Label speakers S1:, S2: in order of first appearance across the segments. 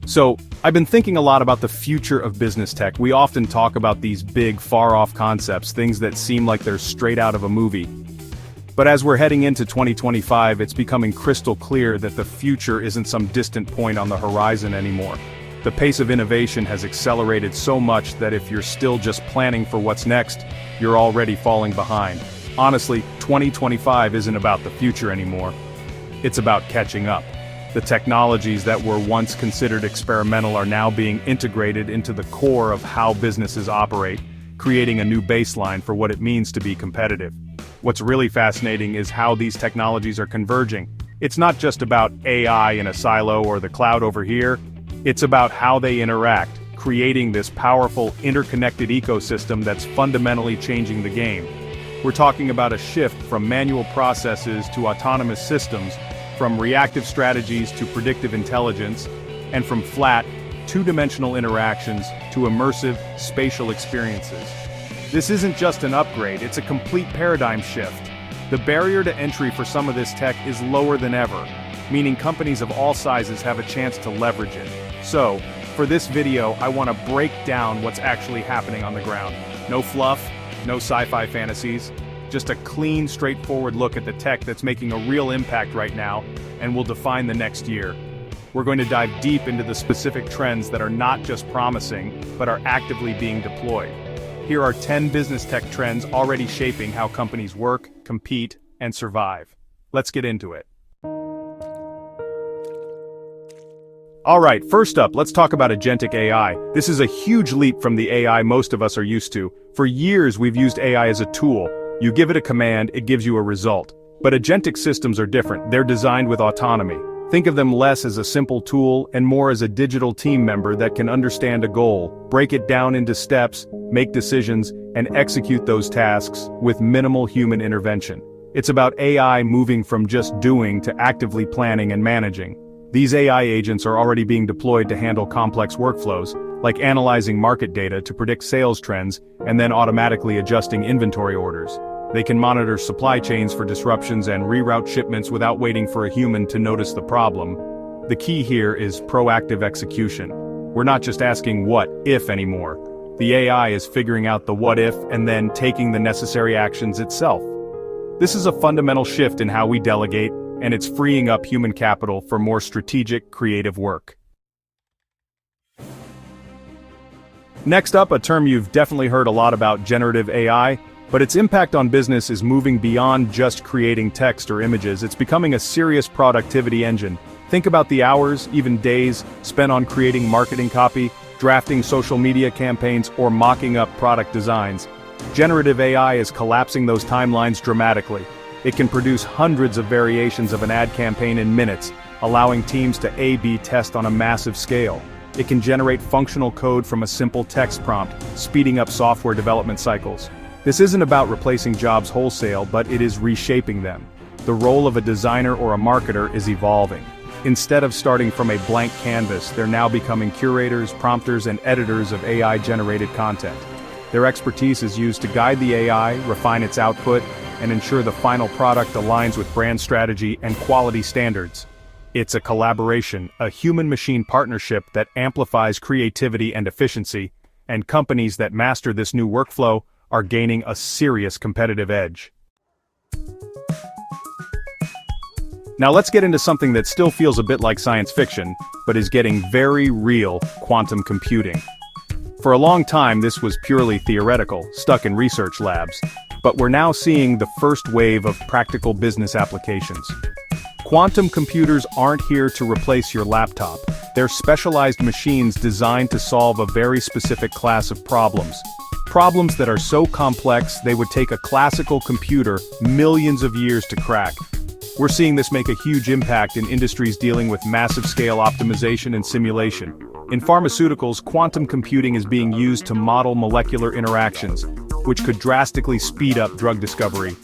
S1: So, I've been thinking a lot about the future of business tech. We often talk about these big, far-off concepts, things that seem like they're straight out of a movie. But as we're heading into 2025, it's becoming crystal clear that the future isn't some distant point on the horizon anymore. The pace of innovation has accelerated so much that if you're still just planning for what's next, you're already falling behind. Honestly, 2025 isn't about the future anymore. It's about catching up. The technologies that were once considered experimental are now being integrated into the core of how businesses operate, creating a new baseline for what it means to be competitive. What's really fascinating is how these technologies are converging. It's not just about AI in a silo or the cloud over here. It's about how they interact, creating this powerful, interconnected ecosystem that's fundamentally changing the game. We're talking about a shift from manual processes to autonomous systems, from reactive strategies to predictive intelligence, and from flat, two-dimensional interactions to immersive, spatial experiences. This isn't just an upgrade, it's a complete paradigm shift. The barrier to entry for some of this tech is lower than ever, meaning companies of all sizes have a chance to leverage it. So, for this video, I want to break down what's actually happening on the ground. No fluff, no sci-fi fantasies, just a clean, straightforward look at the tech that's making a real impact right now, and will define the next year. We're going to dive deep into the specific trends that are not just promising, but are actively being deployed. Here are 10 business tech trends already shaping how companies work, compete, and survive. Let's get into it. Alright, first up, let's talk about agentic AI. This is a huge leap from the AI most of us are used to. For years, we've used AI as a tool. You give it a command, it gives you a result. But agentic systems are different. They're designed with autonomy. Think of them less as a simple tool and more as a digital team member that can understand a goal, break it down into steps, make decisions, and execute those tasks with minimal human intervention. It's about AI moving from just doing to actively planning and managing. These AI agents are already being deployed to handle complex workflows, like analyzing market data to predict sales trends and then automatically adjusting inventory orders. They can monitor supply chains for disruptions and reroute shipments without waiting for a human to notice the problem. The key here is proactive execution. We're not just asking what if anymore. The AI is figuring out the what if and then taking the necessary actions itself. This is a fundamental shift in how we delegate, and it's freeing up human capital for more strategic, creative work. Next up, a term you've definitely heard a lot about, generative AI, but its impact on business is moving beyond just creating text or images. It's becoming a serious productivity engine. Think about the hours, even days, spent on creating marketing copy, drafting social media campaigns, or mocking up product designs. Generative AI is collapsing those timelines dramatically. It can produce hundreds of variations of an ad campaign in minutes, allowing teams to A/B test on a massive scale. It can generate functional code from a simple text prompt, speeding up software development cycles. This isn't about replacing jobs wholesale, but it is reshaping them. The role of a designer or a marketer is evolving. Instead of starting from a blank canvas, they're now becoming curators, prompters, and editors of AI-generated content. Their expertise is used to guide the AI, refine its output, and ensure the final product aligns with brand strategy and quality standards. It's a collaboration, a human-machine partnership that amplifies creativity and efficiency, and companies that master this new workflow are gaining a serious competitive edge. Now let's get into something that still feels a bit like science fiction, but is getting very real: quantum computing. For a long time this was purely theoretical, stuck in research labs, but we're now seeing the first wave of practical business applications. Quantum computers aren't here to replace your laptop. They're specialized machines designed to solve a very specific class of problems. Problems that are so complex they would take a classical computer millions of years to crack. We're seeing this make a huge impact in industries dealing with massive scale optimization and simulation. In pharmaceuticals, quantum computing is being used to model molecular interactions, which could drastically speed up drug discovery.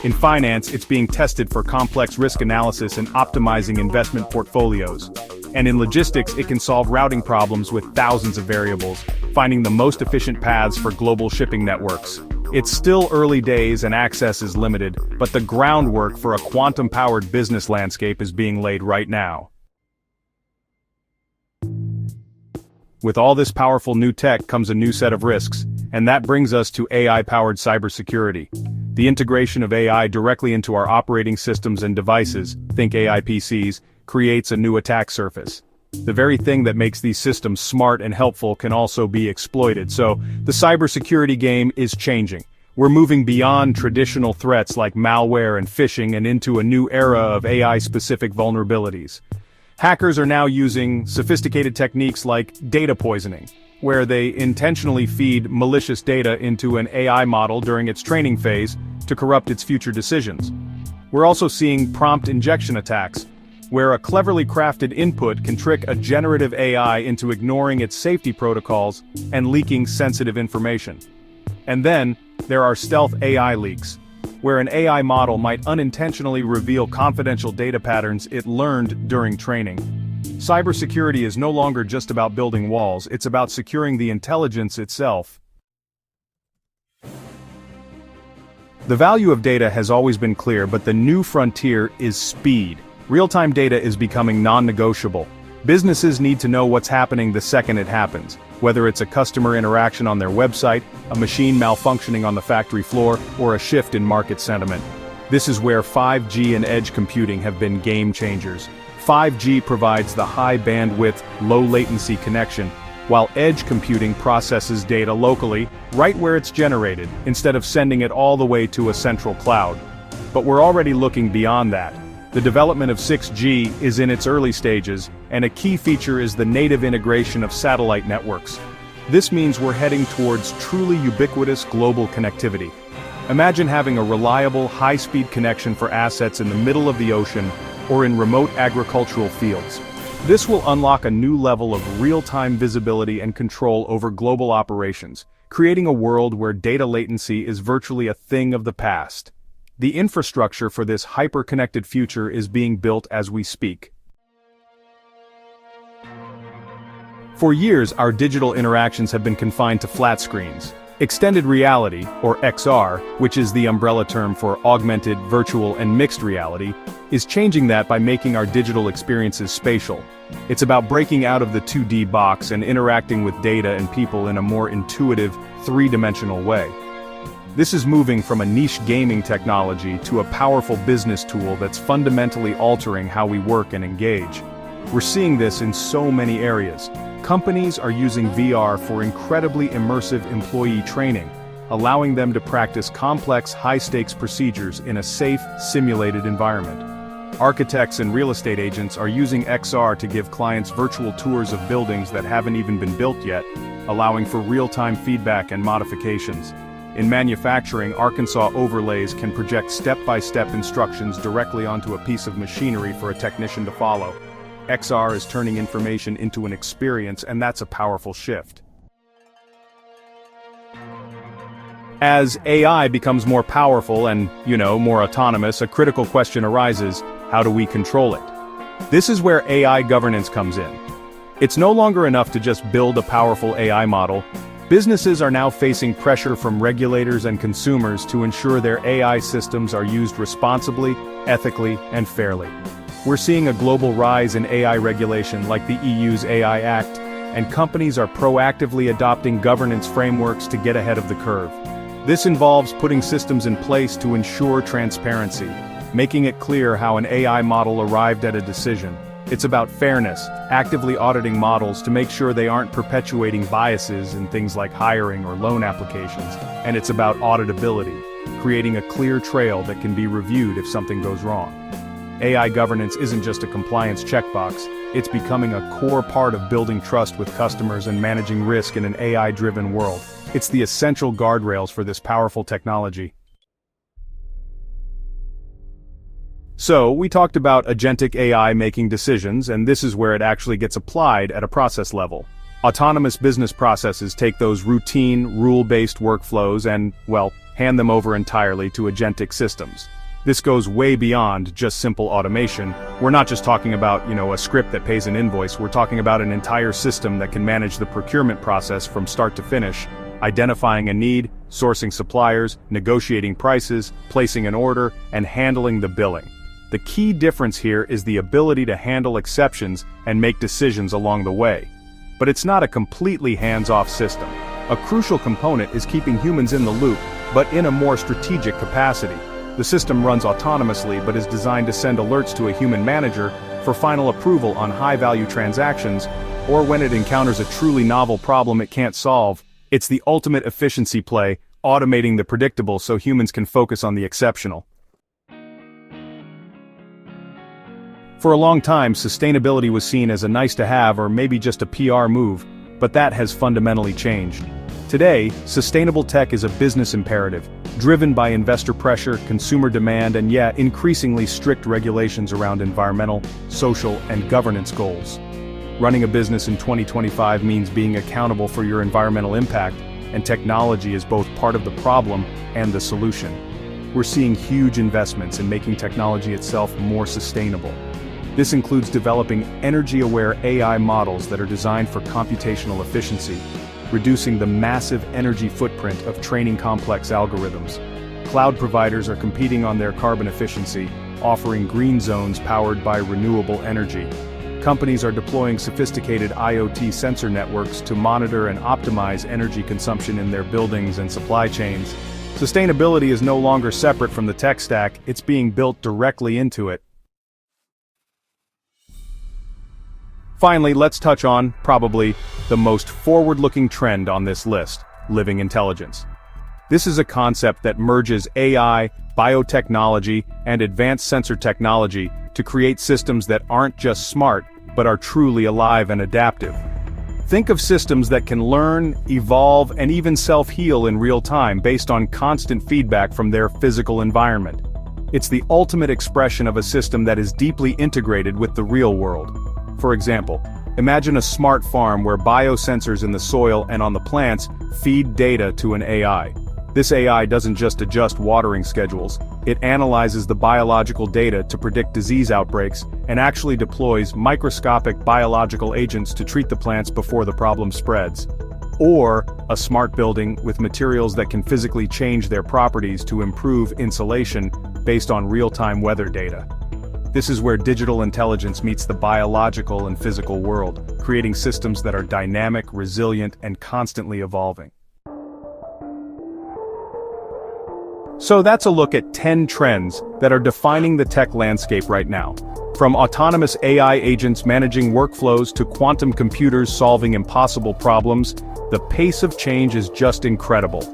S1: In finance, it's being tested for complex risk analysis and optimizing investment portfolios. And in logistics, it can solve routing problems with thousands of variables, finding the most efficient paths for global shipping networks. It's still early days and access is limited, but the groundwork for a quantum-powered business landscape is being laid right now. With all this powerful new tech comes a new set of risks, and that brings us to AI-powered cybersecurity. The integration of AI directly into our operating systems and devices, think AI PCs, creates a new attack surface. The very thing that makes these systems smart and helpful can also be exploited, so the cybersecurity game is changing. We're moving beyond traditional threats like malware and phishing and into a new era of AI-specific vulnerabilities. Hackers are now using sophisticated techniques like data poisoning, where they intentionally feed malicious data into an AI model during its training phase to corrupt its future decisions. We're also seeing prompt injection attacks, where a cleverly crafted input can trick a generative AI into ignoring its safety protocols and leaking sensitive information. And then, there are stealth AI leaks, where an AI model might unintentionally reveal confidential data patterns it learned during training. Cybersecurity is no longer just about building walls, it's about securing the intelligence itself. The value of data has always been clear, but the new frontier is speed. Real-time data is becoming non-negotiable. Businesses need to know what's happening the second it happens, whether it's a customer interaction on their website, a machine malfunctioning on the factory floor, or a shift in market sentiment. This is where 5G and edge computing have been game changers. 5G provides the high bandwidth, low latency connection, while edge computing processes data locally, right where it's generated, instead of sending it all the way to a central cloud. But we're already looking beyond that. The development of 6G is in its early stages, and a key feature is the native integration of satellite networks. This means we're heading towards truly ubiquitous global connectivity. Imagine having a reliable, high-speed connection for assets in the middle of the ocean or in remote agricultural fields. This will unlock a new level of real-time visibility and control over global operations, creating a world where data latency is virtually a thing of the past. The infrastructure for this hyper-connected future is being built as we speak. For years, our digital interactions have been confined to flat screens. Extended reality, or XR, which is the umbrella term for augmented, virtual, and mixed reality, is changing that by making our digital experiences spatial. It's about breaking out of the 2D box and interacting with data and people in a more intuitive, three-dimensional way. This is moving from a niche gaming technology to a powerful business tool that's fundamentally altering how we work and engage. We're seeing this in so many areas. Companies are using VR for incredibly immersive employee training, allowing them to practice complex, high-stakes procedures in a safe, simulated environment. Architects and real estate agents are using XR to give clients virtual tours of buildings that haven't even been built yet, allowing for real-time feedback and modifications. In manufacturing, Arkansas overlays can project step-by-step instructions directly onto a piece of machinery for a technician to follow. XR is turning information into an experience, and that's a powerful shift. As AI becomes more powerful and, more autonomous, a critical question arises: how do we control it? This is where AI governance comes in. It's no longer enough to just build a powerful AI model. Businesses are now facing pressure from regulators and consumers to ensure their AI systems are used responsibly, ethically, and fairly. We're seeing a global rise in AI regulation like the EU's AI Act, and companies are proactively adopting governance frameworks to get ahead of the curve. This involves putting systems in place to ensure transparency, making it clear how an AI model arrived at a decision. It's about fairness, actively auditing models to make sure they aren't perpetuating biases in things like hiring or loan applications, and it's about auditability, creating a clear trail that can be reviewed if something goes wrong. AI governance isn't just a compliance checkbox, it's becoming a core part of building trust with customers and managing risk in an AI-driven world. It's the essential guardrails for this powerful technology. So, we talked about agentic AI making decisions, and this is where it actually gets applied at a process level. Autonomous business processes take those routine, rule-based workflows and, hand them over entirely to agentic systems. This goes way beyond just simple automation. We're not just talking about, a script that pays an invoice, we're talking about an entire system that can manage the procurement process from start to finish, identifying a need, sourcing suppliers, negotiating prices, placing an order, and handling the billing. The key difference here is the ability to handle exceptions and make decisions along the way. but it's not a completely hands-off system. A crucial component is keeping humans in the loop, but in a more strategic capacity. The system runs autonomously but is designed to send alerts to a human manager for final approval on high-value transactions, or when it encounters a truly novel problem it can't solve. It's the ultimate efficiency play, automating the predictable so humans can focus on the exceptional. For a long time, sustainability was seen as a nice-to-have or maybe just a PR move, but that has fundamentally changed. Today, sustainable tech is a business imperative, driven by investor pressure, consumer demand, and increasingly strict regulations around environmental, social, and governance goals. Running a business in 2025 means being accountable for your environmental impact, and technology is both part of the problem and the solution. We're seeing huge investments in making technology itself more sustainable. This includes developing energy-aware AI models that are designed for computational efficiency, reducing the massive energy footprint of training complex algorithms. Cloud providers are competing on their carbon efficiency, offering green zones powered by renewable energy. Companies are deploying sophisticated IoT sensor networks to monitor and optimize energy consumption in their buildings and supply chains. Sustainability is no longer separate from the tech stack, it's being built directly into it. Finally, let's touch on, probably, the most forward-looking trend on this list: living intelligence. This is a concept that merges AI, biotechnology, and advanced sensor technology to create systems that aren't just smart, but are truly alive and adaptive. Think of systems that can learn, evolve, and even self-heal in real time based on constant feedback from their physical environment. It's the ultimate expression of a system that is deeply integrated with the real world. For example, imagine a smart farm where biosensors in the soil and on the plants feed data to an AI. This AI doesn't just adjust watering schedules, it analyzes the biological data to predict disease outbreaks and actually deploys microscopic biological agents to treat the plants before the problem spreads. Or, a smart building with materials that can physically change their properties to improve insulation based on real-time weather data. This is where digital intelligence meets the biological and physical world, creating systems that are dynamic, resilient, and constantly evolving. So that's a look at 10 trends that are defining the tech landscape right now. From autonomous AI agents managing workflows to quantum computers solving impossible problems, the pace of change is just incredible.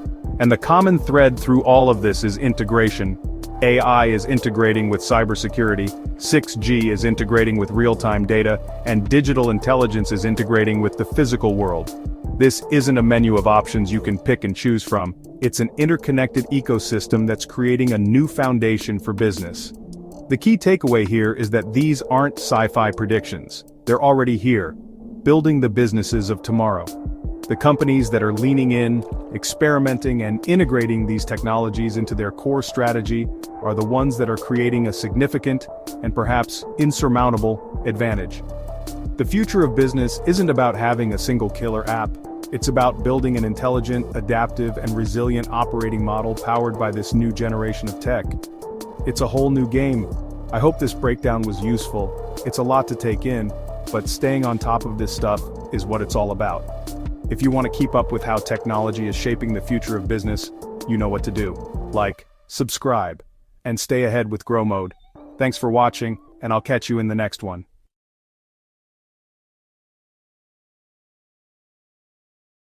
S1: And the common thread through all of this is integration. AI is integrating with cybersecurity, 6G is integrating with real-time data, and digital intelligence is integrating with the physical world. This isn't a menu of options you can pick and choose from, it's an interconnected ecosystem that's creating a new foundation for business. The key takeaway here is that these aren't sci-fi predictions, they're already here, building the businesses of tomorrow. The companies that are leaning in, experimenting, and integrating these technologies into their core strategy are the ones that are creating a significant, and perhaps insurmountable, advantage. The future of business isn't about having a single killer app, it's about building an intelligent, adaptive, and resilient operating model powered by this new generation of tech. It's a whole new game. I hope this breakdown was useful. It's a lot to take in, but staying on top of this stuff is what it's all about. If you want to keep up with how technology is shaping the future of business, you know what to do. Like, subscribe, and stay ahead with Grow Mode. Thanks for watching, and I'll catch you in the next one.